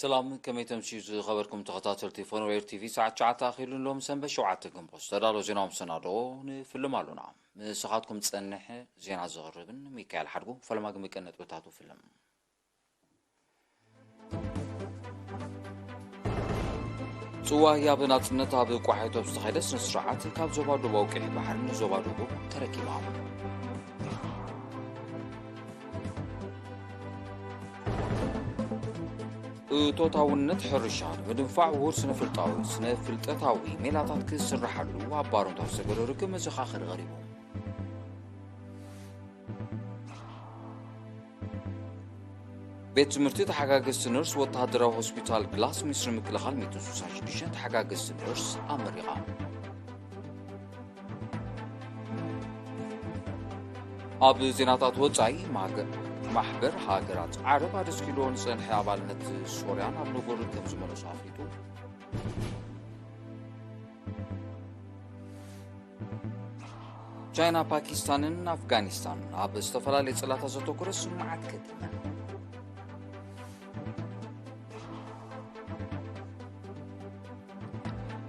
سلام كما تمشي خبركم تغطات تليفون وير تي في ساعة شعتا خيلون لهم سنبا شوعاتكم بوستدالو زينام سنادو نفيلم مالونا ساعاتكم تستنح زين زغربن ميكال حرقو فلما قم يكنت بتاتو فيلم صواه يا بنات نتابع قحيتو بستخيدس نسرعات كاب زوبا دوبا وكي بحر زوبا دوبا تركيبا توتاونت حرشان بدنفع ورس نفلطاوي سنفلطتاوي ميلاتات كسرحلو وابارون تاسغرو ركم مزخاخر غريبو بيت تمرتي تحقاقس نيرس وتهدراو هوسبيتال جلاس مصر مكلخال ميتوسوساش ديشن تحقاقس نيرس امريكا ابو زيناتات وصاي محبر هاجرات عرب أرسكيلون صنح عبالنت سوريان عم نقول كم زملاء صافيتو چاينا باكستان أفغانستان عب استفلا لصلاة زتو كرس معك كتنا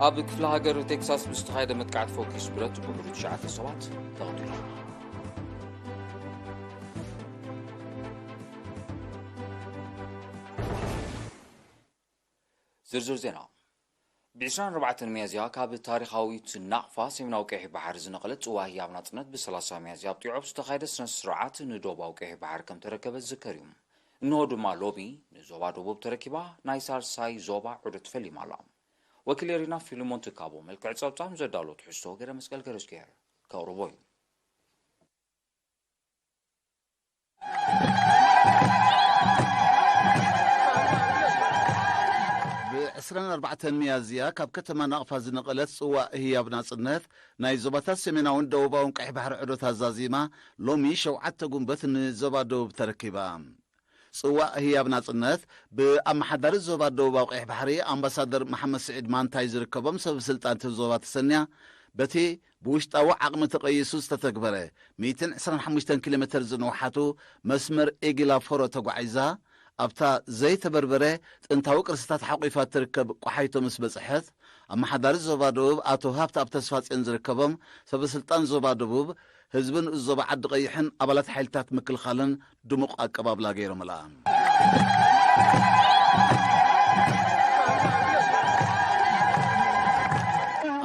عب كفل هاجر تكساس مستخايدة متقعد فوكس برات بمرود شعات الصوات تغطي زرزر زينا بعشرين ربعة ميازيا كاب تاريخاوي تنقفا سيمنا وكيح بحر زنقلت وهي بناتنت بسلاسة ميازيا بتيعوب ستخايدة سنة سرعات ندوبا وكيح بحر كم تركب الذكريوم انه دوما لوبي نزوبا دوبوب تركبا نايسار ساي زوبا عدت فلي مالام وكليرينا فيلمون تكابو ملك عصابتام زدالو تحسو غير مسكال كرسكير كاوروبوي عسرنا 4 ميازيا كاب كتما نقفا زنقلت صوا هي بناصنت ناي زوباتات سميناون دوباون قحي بحر عدوت هزازيما لومي شوعت تغنبت نزوبا دوب تركيبا صوا هي بناصنت بامحدر زوبا دوباو قحي بحري امباسادر محمد سعيد مانتاي زركبم سب سلطان تزوبا تسنيا بتي بوشطاو عقم تقيسو استتكبره 125 كيلومتر زنوحاتو مسمر ايغلا فورو تغعيزا أبتا زيت بربرة انتاو قرصتات حقيفة تركب قحيتو مس بصحت أما حدار الزبادوب آتو هابت أبتا سفات انزركبهم سب سلطان زبادوب هزبن الزبا عد قيحن أبلات حيلتات مكل خالن دموق أكباب لا غيرهم الآن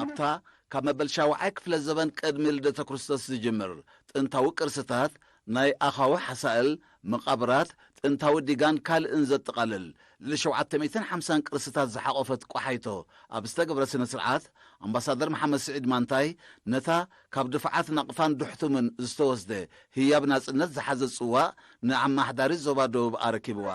أبتا كما بلشاوعك في الزبان قدمي لدى كريستوس جمر انتاو قرصتات ناي أخاو حسائل مقابرات انتاو ديغان كال انزت قلل لشوعات 250 قرصتات زحقفت قحيتو ابستقبر سنة سرعات امباسادر محمد سعيد مانتاي نتا كاب دفعات نقفان دحتو من زتوزده هي بناس النت زحزت صوا نعم محداري زبادو باركبوا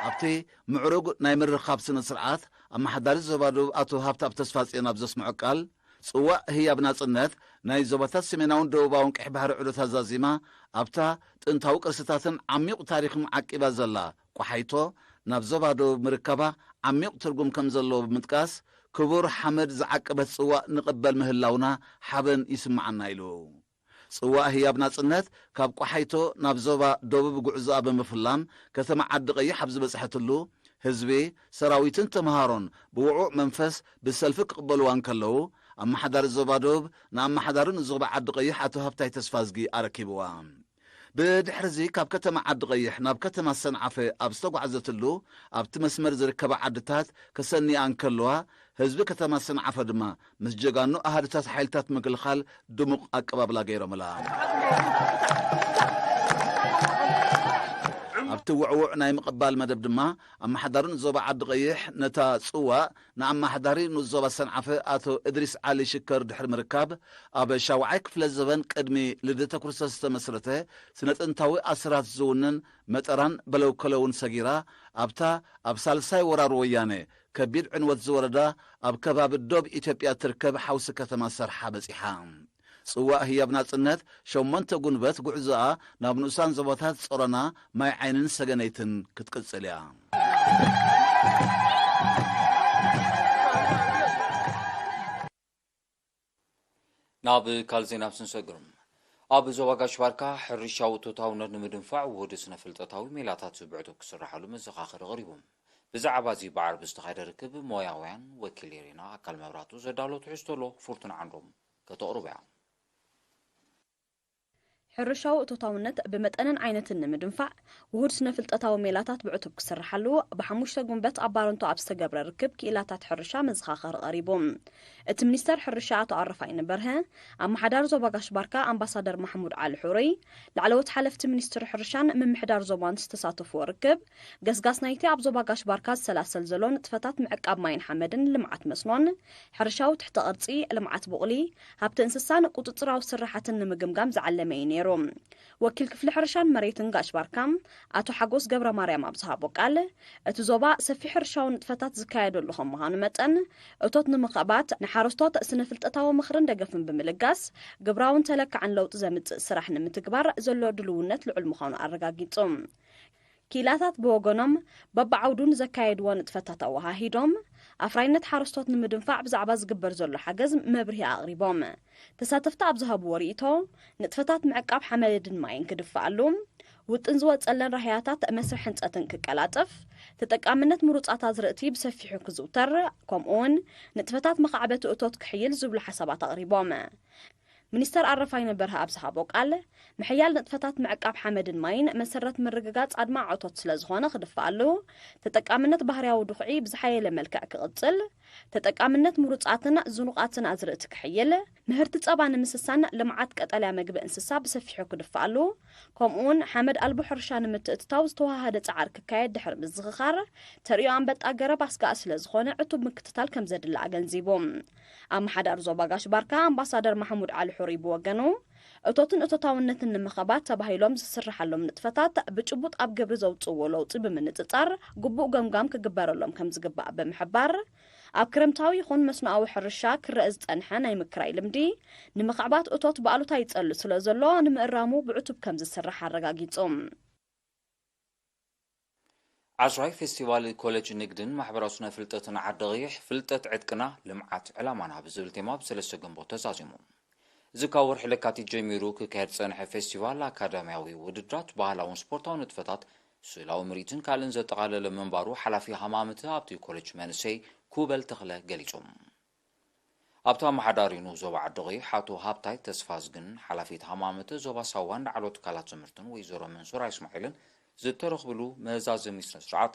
ابتي معروق نايمر خاب سنة سرعات اما حداري زبادو اتو هابتا بتسفاس انا بزسمعو قال صوا هي بناصنت ناي زوباتات سميناون دوباون قح بحر عدوت هزازيما ابتا ጥንታው ቅርስታትን ዓሚቕ ታሪኽን ዓቂባ ዘላ ቋሓይቶ ናብ ዞባ ደቡብ ምርከባ ዓሚቕ ትርጉም ከም ዘለዎ ብምጥቃስ ክቡር ሓመድ ዝዓቀበት ጽዋእ ንቕበል ምህላውና ሓበን ይስምዓና ኢሉ ጽዋእ ህያብ ናጽነት ካብ ቋሓይቶ ናብ ዞባ ደቡብ ጉዕዞኣ ብምፍላም ከተማ ዓዲ ቀይሕ ኣብ ዝበጽሐትሉ ህዝቢ ሰራዊትን ተምሃሮን ብውዑዕ መንፈስ ብሰልፊ ክቕበልዋን ከለዉ ኣመሓዳሪ ዞባ ደቡብ ንኣመሓዳርን ዞባ ዓዲ ቀይሕ ኣቶ ሃብታይ ተስፋዝጊ ኣረኪብዋ بدحرزي كاب كتما عد قيح ناب كتما سنعف أبستوق عزتلو أبت مسمر زركب عدتات كسني أنكلوا هزب كتما سنعف دما مسجقانو أهدتات حيلتات مقل خال دمق أكباب لا غير ملا أبتوعوع نايم قبال مدب دما أما حدارن زوبا عد قيح نتا صوا نعم حدارين الزوبا سنعفة آتو إدريس علي شكر دحر مركاب أبا شاوعيك في الزبان قدمي لديتا كورساس تمسرته سنة انتاوي أسرات زونن متران بلو كلون سجيرا أبتا أبسالساي ورار وياني كبير عنوات زوردا أب كباب الدوب إيتيبيا تركب حوس كتما سرحة بسيحام صواء هي بناصنت شومنت غنبت غعزا نابنوسان زبوتات صرنا ماي عينن سغنيتن كتقصليا ناب كالزين ابسن سغرم ኣብ ዞባ ጋሽባርካ ሕርሻዊ እቶታውነት ንምድንፋዕ ውህድ ስነ ፍልጠታዊ ሜላታት ብዕቱብ ክስራሓሉ መዘኻኸሪ ቀሪቦም ብዛዕባ እዚ በዓል ብዝተኻየደ ርክብ ሞያውያን ወኪል የሪና ኣካል መብራቱ ዘዳሎ ትሕዝቶሎ ፍርቱን ዓንዶም ከተቕርቡ እያ ሕርሻዊ እቶታውነት ብመጠንን ዓይነትን ንምድንፋዕ ውሁድ ስነ ፍልጠታዊ ሜላታት ብዕቱብ ክስርሓሉ ብሓሙሽተ ጉንበት ኣብ ባረንቶ ኣብ ዝተገብረ ርክብ ክኢላታት ሕርሻ መዘኻኸሪ ቀሪቦም እቲ ሚኒስተር ሕርሻ ኣቶ ኣረፋይ ነበርሀ ኣመሓዳሪ ዞባ ጋሽባርካ ኣምባሳደር ማሕሙድ ዓሊ ሑረይ ላዕለዎት ሓለፍቲ ሚኒስትሪ ሕርሻን ምምሕዳር ዞባን ዝተሳተፍዎ ርክብ ገስጋስ ናይቲ ኣብ ዞባ ጋሽባርካ ዝሰላሰል ዘሎ ንጥፈታት ምዕቃብ ማይን ሓመድን ልምዓት መስኖን ሕርሻዊ ትሕተ ቅርፂ ልምዓት ቡቕሊ ሃብቲ እንስሳን ቁፅፅራዊ ስራሓትን ንምግምጋም ዝዓለመ እዩ ነይሩ ወኪል ክፍሊ ሕርሻን መሬትን ጋሽባርካም ኣቶ ሓጎስ ገብረ ማርያም ኣብዝሃቦ ቃል እቲ ዞባ ሰፊሕ ሕርሻዊ ንጥፈታት ዝካየደሉ ከም ምዃኑ መጠን እቶት ንምኽባት ንሓረስቶት ስነ ፍልጠታዊ ምኽርን ደገፍን ብምልጋስ ግብራውን ተለክዓን ለውጢ ዘምፅእ ስራሕ ንምትግባር ዘሎ ድልውነት ልዑል ምዃኑ ኣረጋጊጹ ኪላታት ብወገኖም በብዓውዱን ዘካየድዎ ንጥፈታት ኣወሃሂዶም ኣፍራይነት ሓረስቶት ንምድንፋዕ ብዛዕባ ዝግበር ዘሎ ሓገዝ መብርሂ ኣቕሪቦም ተሳተፍቲ ኣብ ዝሃብዎ ርእቶ ንጥፈታት ምዕቃብ ሓመድን ማይን ክድፍኣሉ ውጥን ዝወፀለን ራህያታት መስርሕ ህንፀትን ክቀላጥፍ ተጠቃምነት ምሩፃታ ዝርእቲ ብሰፊሑ ክዝውተር ከምኡውን ንጥፈታት መኻዕበቲ እቶት ክሕይል ዝብሉ ሓሳባት ኣቕሪቦም ሚኒስተር ኣረፋይ ነበርሀ ኣብዝሃቦ ቃል ምሕያል ንጥፈታት ምዕቃብ ሓመድን ማይን መሰረት ምርግጋጽ ኣድማዕ እቶት ስለ ዝኾነ ክድፍኣሉ ተጠቃምነት ባህርያዊ ድኹዒ ብዝሓየለ መልክዕ ክቕፅል ተጠቃምነት ምሩፃትን ዝኑቓትን ኣዝርእቲ ክሕይል ምህርቲ ጸባ ንምስሳን ልምዓት ቀጠልያ ምግቢ እንስሳ ብሰፊሑ ክድፍኣሉ ከምኡውን ሓመድ ኣልቦ ሕርሻ ንምትእትታው ዝተዋሃደ ጻዓር ክካየድ ድሕሪ ምዝኽኻር ተርእዮ ኣንበጣ ገረብ ኣስጋእ ስለ ዝኾነ ዕቱብ ምክትታል ከም ዘድሊ ኣገንዚቦም ኣመሓዳሪ ዞባ ጋሽባርካ ኣምባሳደር ማሕሙድ ዓሊ ሑረይ ብወገኑ እቶትን እቶታውነትን ንምኽባት ተባሂሎም ዝስርሓሎም ንጥፈታት ብጭቡጥ ኣብ ግብሪ ዘውፅዎ ለውጢ ብምንፅጻር ግቡእ ገምጋም ክግበረሎም ከም ዝግባእ ብምሕባር ኣብ ክረምታዊ ይኹን መስኖኣዊ ሕርሻ ክረአ ዝጸንሐ ናይ ምክራይ ልምዲ ንምኽዕባት እቶት ብኣሉታ ይጸሉ ስለ ዘሎ ንምእራሙ ብዕቱብ ከም ዝስራሕ ኣረጋጊጾም ዓስራይ ፌስቲቫል ኮሌጅ ንግድን ማሕበራዊ ስነ ፍልጠትን ዓዲ ቀይሕ ፍልጠት ዕጥቅና ልምዓት ዕላማና ብዝብል ቴማ ብሰለስተ ግንቦት ተዛዚሙ እዚ ካብ ወርሒ ለካቲት ጀሚሩ ክካየድ ዝጸንሐ ፌስቲቫል ኣካዳምያዊ ውድድራት ባህላውን ስፖርታዊ ንጥፈታት ስእላዊ ምርኢትን ካልእን ዘጠቓለለ ምንባሩ ሓላፊ ሃማምቲ ኣብቲ ኮሌጅ መንሰይ ኩበል ተኽለ ገሊጾም ኣብቲ ኣመሓዳሪኑ ዞባ ዓዲ ቀይሕ ኣቶ ሃብታይ ተስፋ ዝግን ሓላፊት ሃማምቲ ዞባ ሳዋን ላዕለዎት ትካላት ትምህርትን ወይዘሮ መንሱር ይስማዒልን ዝተረኽብሉ መዛዘሚ ስነ ስርዓት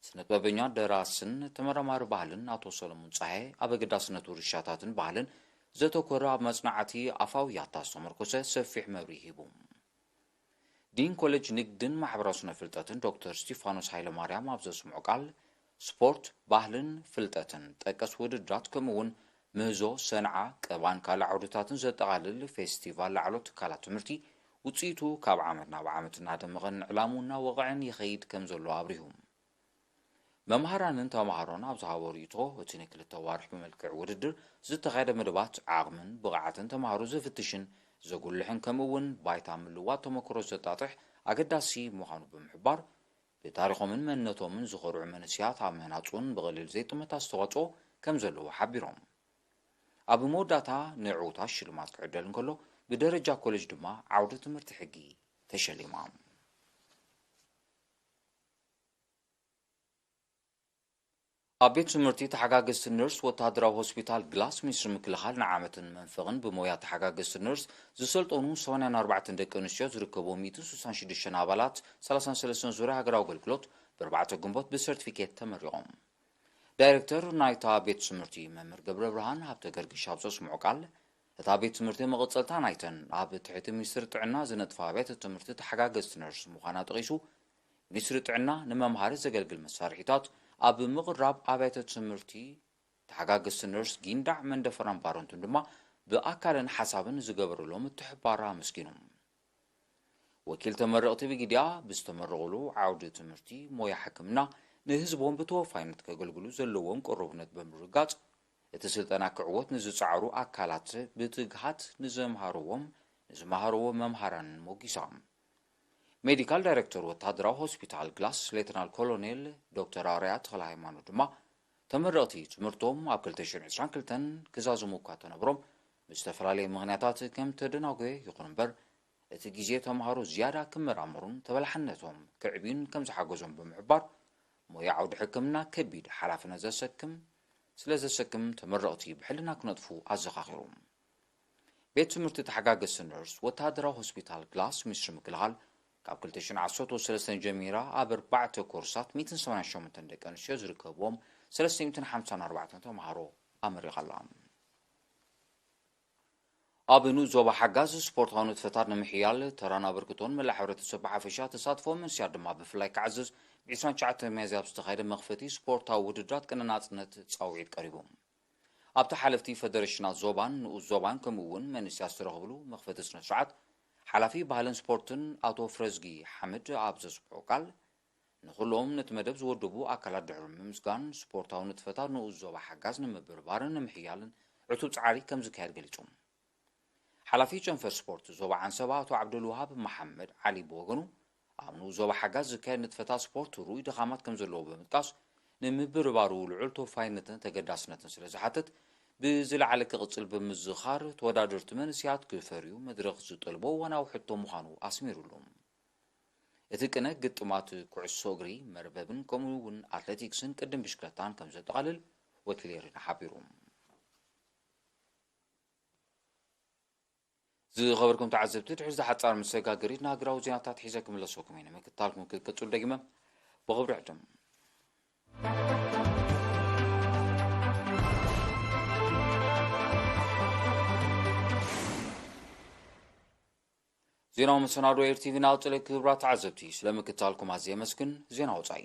ስነ ጥበበኛ ደራስን ተመራማሪ ባህልን ኣቶ ሰሎሞን ፀሓይ ኣብ ኣገዳስነት ውርሻታትን ባህልን ዘተኮረ ኣብ መጽናዕቲ ኣፋውያታ ዝተመርኮሰ ሰፊሕ መብርሂ ሂቡ ዲን ኮሌጅ ንግድን ማሕበራዊ ስነ ፍልጠትን ዶክተር ስቲፋኖስ ሃይለማርያም ኣብ ዘስምዑ ቃል ስፖርት ባህልን ፍልጠትን ጠቀስ ውድድራት ከምኡውን ምህዞ ሰንዓ ቀባን ካልእ ዓውድታትን ዘጠቓልል ፌስቲቫል ላዕሎት ትካላት ትምህርቲ ውፅኢቱ ካብ ዓመት ናብ ዓመት እናደመቐን ዕላሙ እናወቕዕን ይኸይድ ከም ዘሎ ኣብሪሁ መምሃራንን ተምሃሮን ኣብ ዝሃቦ ርእይቶ እቲ ንክልተ ዋርሕ ብመልክዕ ውድድር ዝተኻየደ መደባት ዓቕምን ብቕዓትን ተምሃሮ ዘፍትሽን ዘጉልሕን ከምኡውን ባይታ ምልዋጥ ተመክሮ ዘጣጥሕ ኣገዳሲ ምዃኑ ብምሕባር ብታሪኾምን መንነቶምን ዝኸርዑ መንስያት ኣብ ምህናፁን ብቐሊል ዘይጥመት ኣስተዋፅኦ ከም ዘለዎ ሓቢሮም ኣብ መወዳእታ ንዕውታ ሽልማት ክዕደል እንከሎ ብደረጃ ኮሌጅ ድማ ዓውደ ትምህርቲ ሕጊ ተሸሊማ ኣብ ቤት ትምህርቲ ተሓጋገዝቲ ነርስ ወታደራዊ ሆስፒታል ግላስ ሚኒስትሪ ምክልኻል ንዓመትን መንፈቕን ብሞያ ተሓጋገዝቲ ነርስ ዝሰልጠኑ 84 ደቂ ኣንስትዮ ዝርከቡ 166 ኣባላት 33 ዙርያ ሃገራዊ ኣገልግሎት ብ4 ግንቦት ብሰርቲፊኬት ተመሪቖም ዳይሬክተር ናይታ ቤት ትምህርቲ መምህር ገብረ ብርሃን ሃብተ ገርግሽ ኣብ ዘስምዑ ቃል እታ ቤት ትምህርቲ መቐፀልታ ናይተን ኣብ ትሕቲ ሚኒስትሪ ጥዕና ዝነጥፋ ቤት ትምህርቲ ተሓጋገዝቲ ነርስ ምዃና ጠቒሱ ሚኒስትሪ ጥዕና ንመምሃሪ ዘገልግል መሳርሒታት ኣብ ምቕራብ ኣብያተ ትምህርቲ ተሓጋገዝቲ ነርስ ጊንዳዕ መንደፈራን ባሮንቱን ድማ ብኣካልን ሓሳብን ዝገበረሎም ምትሕብባር ኣመስጊኖም ወኪል ተመረቕቲ ብጊድያ ብዝተመረቑሉ ዓውዲ ትምህርቲ ሞያ ሕክምና ንህዝቦም ብተወፋይነት ከገልግሉ ዘለዎም ቅርብነት ብምርጋጽ እቲ ስልጠና ክዕወት ንዝጻዕሩ ኣካላት ብትግሃት ንዝመሃርዎ መምሃራንን ሞጊሶም ሜዲካል ዳይሬክተር ወታደራዊ ሆስፒታል ግላስ ሌተናል ኮሎኔል ዶክተር ኣርያ ተኽለ ሃይማኖት ድማ ተመረቕቲ ትምህርቶም ኣብ 2022 ክዛዝሙ እኳ ተነብሮም ብዝተፈላለየ ምኽንያታት ከም ተደናጎየ ይኹን እምበር እቲ ግዜ ተምሃሮ ዝያዳ ክመራመሩን ተበላሕነቶም ክዕብዩን ከም ዝሓገዞም ብምሕባር ሞያ ዓውዲ ሕክምና ከቢድ ሓላፍነት ስለ ዘሰክም ተመረቕቲ ብሕልና ክነጥፉ ኣዘኻኺሩ። ቤት ትምህርቲ ተሓጋገዝቲ ነርስ ወተሃደራዊ ሆስፒታል ግላስ ሚኒስትሪ ምክልኻል ካብ 2013 ጀሚራ ኣብ 4 ኮርሳት 188 ደቂ ኣንስትዮ ዝርከብዎም 354 ተምሃሮ ኣመሪቓላ። ኣብ ንኡስ ዞባ ሓጋዝ ስፖርታዊ ንጥፈታት ንምሕያል ተራን ኣበርክቶን መላእ ሕብረተሰብ ብሓፈሻ ተሳትፎ መንስያት ድማ ብፍላይ ክዓዝዝ ብ29 ሚያዝያ ኣብ ዝተኻየደ መኽፈቲ ስፖርታዊ ውድድራት ቅንናጽነት ጻውዒት ቀሪቡ። ኣብቲ ሓለፍቲ ፌደሬሽናት ዞባን ንኡስ ዞባን ከምኡውን መንስያት ዝተረኸብሉ መኽፈቲ ስነ ስርዓት ሓላፊ ባህልን ስፖርትን ኣቶ ፍረዝጊ ሓመድ ኣብ ዘስብሖ ቃል ንኹሎም ነቲ መደብ ዝወደቡ ኣካላት ድሕሪ ምምስጋን ስፖርታዊ ንጥፈታት ንኡስ ዞባ ሓጋዝ ንምብርባርን ንምሕያልን ዕቱብ ጻዕሪ ከም ዝካየድ ገሊጹ። ሓላፊ ጨንፈር ስፖርት ዞባ ዓንሰባ ኣቶ ዓብዱልውሃብ መሐመድ ዓሊ ብወገኑ ኣብ ንኡስ ዞባ ሓጋዝ ዝካየድ ንጥፈታት ስፖርት ሩይ ድኻማት ከም ዘለዎ ብምጥቃስ ንምብርባሩ ልዑል ተወፋይነትን ተገዳስነትን ስለ ዝሓትት ብዝለዓለ ክቕጽል ብምዝኻር ተወዳደርቲ መንስያት ክፈርዩ መድረኽ ዝጠልቦ እዋናዊ ሕቶ ምዃኑ ኣስሚሩሉ። እቲ ቅነ ግጥማት ኩዕሶ እግሪ መርበብን ከምኡውን ኣትሌቲክስን ቅድም ብሽክለታን ከም ዘጠቓልል ወኪል የሪና ሓቢሩ። ዝኸበርኩም ተዓዘብቲ ድሕሪ ዝሓጻር መሰጋገሪት ንሃገራዊ ዜናታት ሒዘ ክምለሰኩም ኢና። ምክትታልኩም ክትቀጽሉ ደጊመ ብኽብሪ ዕድም ዜናው መሰናዶ ኤርቲቪ ናውፅለ ክብራት ተዓዘብቲ ስለምክትታልኩም ኣዝየ መስግን። ዜና ወጻኢ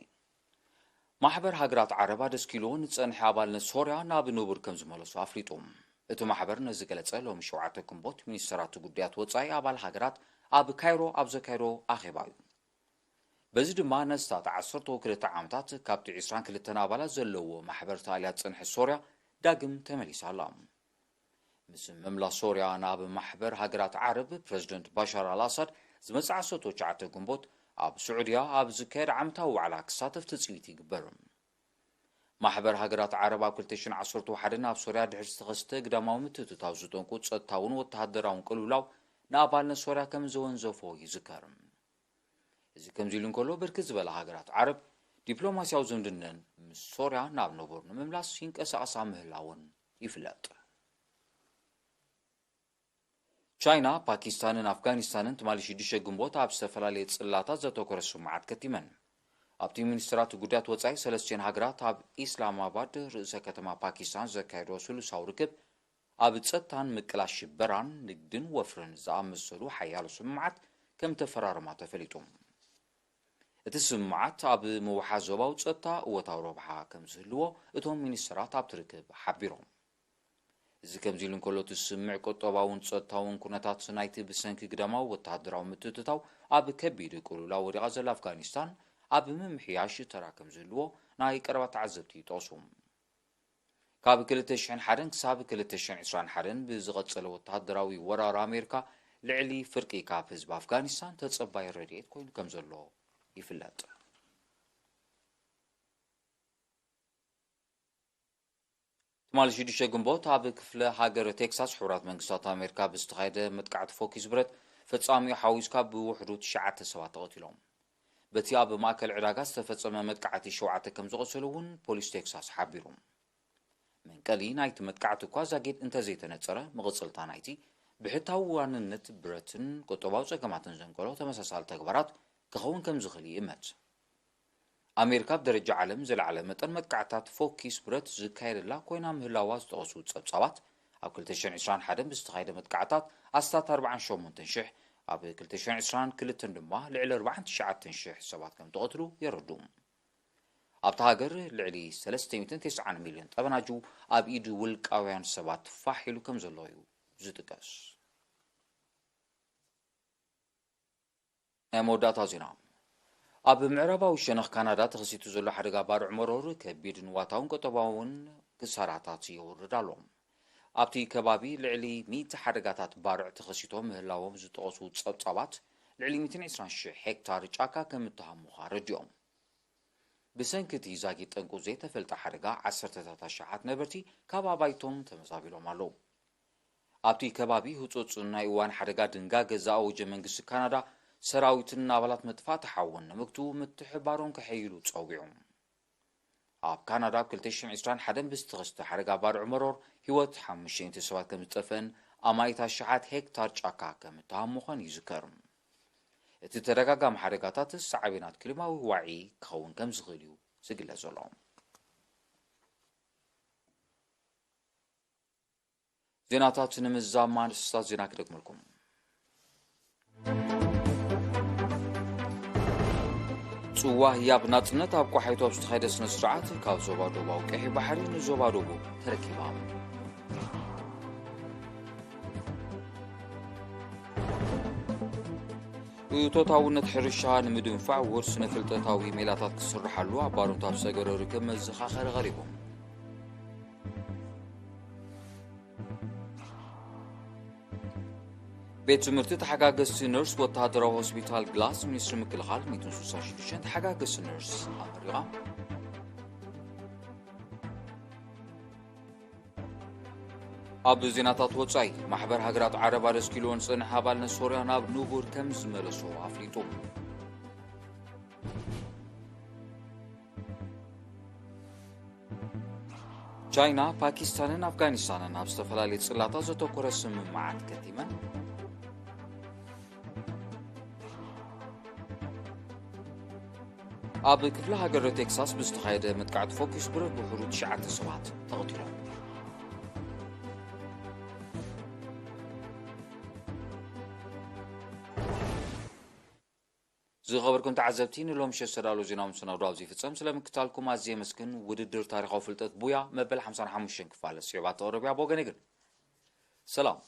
ማሕበር ሃገራት ዓረብ ደስኪሎ ንጸንሐ ኣባልነት ሶርያ ናብ ንቡር ከም ዝመለሱ ኣፍሊጡ። እቲ ማሕበር ነዚ ገለጸ ሎሚ 7 ግንቦት ሚኒስትራት ጉዳያት ወጻኢ ኣባል ሃገራት ኣብ ካይሮ ኣብ ዘካይዶ ኣኼባ እዩ። በዚ ድማ ነስታት 12 ዓመታት ካብቲ 22 ኣባላት ዘለዎ ማሕበር ተኣልያት ጽንሒ ሶርያ ዳግም ተመሊሳ ኣላ። ምስ ምምላስ ሶርያ ናብ ማሕበር ሃገራት ዓረብ ፕረዚደንት ባሻር አልኣሳድ ዝመጽእ 19 ግንቦት ኣብ ስዑድያ ኣብ ዝካየድ ዓመታዊ ዋዕላ ክሳተፍ ትጽቢት ይግበር። ማሕበር ሃገራት ዓረብ ኣብ 2011 ኣብ ሶርያ ድሕሪ ዝተኸስተ ግዳማዊ ምትእትታው ዝጠንቁ ጸጥታውን ወተሃደራውን ቅልውላው ንኣባልነት ሶርያ ከም ዘወንዘፎ ይዝከር። እዚ ከምዚ ኢሉ እንከሎ ብርክት ዝበለ ሃገራት ዓረብ ዲፕሎማስያዊ ዝምድነን ምስ ሶርያ ናብ ነቡር ንምምላስ ይንቀሳቐሳ ምህላውን ይፍለጥ። ቻይና ፓኪስታንን ኣፍጋኒስታንን ትማሊ 6 ግንቦት ኣብ ዝተፈላለየ ጽላታት ዘተኮረ ስምዓት ከቲመን። ኣብቲ ሚኒስትራት ጉዳያት ወጻኢ 3 ሃገራት ኣብ ኢስላማባድ ርእሰ ከተማ ፓኪስታን ዘካየዶ ስሉሳዊ ርክብ ኣብ ጸጥታን ምቅላስ ሽበራን ንግድን ወፍርን ዝኣመሰሉ ሓያሎ ስምዓት ከም ተፈራረማ ተፈሊጡ። እቲ ስምዓት ኣብ ምውሓዝ ዞባዊ ጸጥታ እወታዊ ረብሓ ከም ዝህልዎ እቶም ሚኒስትራት ኣብቲ ርክብ ሓቢሮም። እዚ ከምዚ ኢሉ እንከሎ ትስምዕ ቁጠባውን ጸጥታውን ኩነታት ናይቲ ብሰንኪ ግዳማዊ ወተሃደራዊ ምትእትታው ኣብ ከቢድ ቅልውላው ወዲቓ ዘላ ኣፍጋኒስታን ኣብ ምምሕያሽ ተራ ከም ዝህልዎ ናይ ቀረባ ተዓዘብቲ ይጠቕሱ። ካብ 2001 ክሳብ 2021 ብዝቐጸለ ወተሃደራዊ ወራር ኣሜሪካ ልዕሊ ፍርቂ ካብ ህዝቢ ኣፍጋኒስታን ተጸባይ ረድኤት ኮይኑ ከም ዘሎ ይፍለጥ። ትማሊ 6 ግንቦት ኣብ ክፍለ ሃገር ቴክሳስ ሕቡራት መንግስታት ኣሜሪካ ብዝተኻየደ መጥቃዕቲ ፎኪስ ብረት ፈጻሚኡ ሓዊስካ ብውሕዱ 9 ሰባት ተቐቲሎም። በቲ ኣብ ማእከል ዕዳጋ ዝተፈጸመ መጥቃዕቲ 7 ከም ዝቆሰሉ እውን ፖሊስ ቴክሳስ ሓቢሩ። መንቀሊ ናይቲ መጥቃዕቲ እኳ ዛጊድ እንተዘይተነጸረ ምቕጽልታ ናይቲ ብሕታዊ ዋንነት ብረትን ቁጠባዊ ጸገማትን ዘንቀሎ ተመሳሳሊ ተግባራት ክኸውን ከም ዝኽእል ይእመት። ኣሜሪካ ብደረጃ ዓለም ዝለዓለ መጠን መጥቃዕትታት ፎኪስ ብረት ዝካየደላ ኮይና ምህላዋ ዝጠቐሱ ጸብጻባት ኣብ 2021 ብዝተኻየደ መጥቃዕትታት ኣስታት 48,000 ኣብ 2022 ድማ ልዕሊ 49,000 ሰባት ከም ተቐትሉ የረዱ። ኣብቲ ሃገር ልዕሊ 390 ሚልዮን ጠበናጁ ኣብ ኢድ ውልቃውያን ሰባት ፋሕ ኢሉ ከም ዘሎ እዩ ዝጥቀስ። ናይ መወዳእታ ዜና ኣብ ምዕራባዊ ሸነኽ ካናዳ ተኸሲቱ ዘሎ ሓደጋ ባርዕ መሮር ከቢድ ንዋታውን ቁጠባውን ክሳራታት የውርድ ኣሎ። ኣብቲ ከባቢ ልዕሊ 100 ሓደጋታት ባርዕ ተኸሲቶም ምህላዎም ዝጠቐሱ ጸብጻባት ልዕሊ 120,000 ሄክታር ጫካ ከም እተሃሙኻ ረዲኦም። ብሰንኪ እቲ ዛጊድ ጠንቁ ዘይተፈልጠ ሓደጋ 10,000 ነበርቲ ካብ ኣባይቶም ተመዛቢሎም ኣለዉ። ኣብቲ ከባቢ ህጹጽ ናይ እዋን ሓደጋ ድንጋጌ ዘኣወጀ መንግስቲ ካናዳ ሰራዊትን ኣባላት መጥፋእቲ ሓውን ንምግቱ ምትሕብባሮም ከሐይሉ ጸዊዑ ኣብ ካናዳ ኣብ 2021 ብዝተኸስተ ሓደጋ ባርዑ መሮር ህይወት 500 ሰባት ከም ዝጠፍአን ኣማይታ 1,000 ሄክታር ጫካ ከም እተሃሙኸን ይዝከር እቲ ተደጋጋሚ ሓደጋታት ሳዕቤናት ክልማዊ ዋዒ ክኸውን ከም ዝኽእል እዩ ዝግለጽ ዘሎ ዜናታት ንምዛም ማንስታት ዜና ክደግመልኩም ጽዋ ህያብ ናጽነት ኣብ ቋሒቱ ኣብ ዝተኻየደ ስነ ስርዓት ካብ ዞባ ደቡባዊ ቀይሕ ባሕሪ ንዞባ ደቡብ ተረኪባ እቶታውነት ሕርሻ ንምድንፋዕ ውርስ ንፍልጠታዊ ሜላታት ክስርሓሉ ኣብ ባሮንቱ ኣብ ሰገረ ርክብ መዘኻኸሪ ቐሪቡ ቤት ትምህርቲ ተሓጋገዝቲ ነርስ ወተሃደራዊ ሆስፒታል ግላስ ሚኒስትሪ ምክልኻል 166 ተሓጋገዝቲ ነርስ ኣመሪቓ ኣብ ዜናታት ወጻኢ ማሕበር ሃገራት ዓረብ ኣደስኪሎን ጽንሕ ኣባልነት ሶርያ ናብ ንቡር ከም ዝመለሱ ኣፍሊጡ ቻይና ፓኪስታንን ኣፍጋኒስታንን ኣብ ዝተፈላለዩ ጽላታት ዘተኮረ ስምምዓት ከቲመን ኣብ ክፍለ ሃገር ቴክሳስ ብዝተኻየደ መጥቃዕቲ ፎኪስ ብረት ብሕሩ 9 ሰባት ተቐቲሎም ዝኸበርኩም ተዓዘብቲ ንሎም ሸሰዳሉ ዜናዊ ምስነዱ ኣብዚ ፍጸም ስለምክታልኩም ኣዝየ መስክን ውድድር ታሪኻዊ ፍልጠት ቡያ መበል 55 ክፋለ ስዕባት ተቕርብያ ብወገነ ግን ሰላም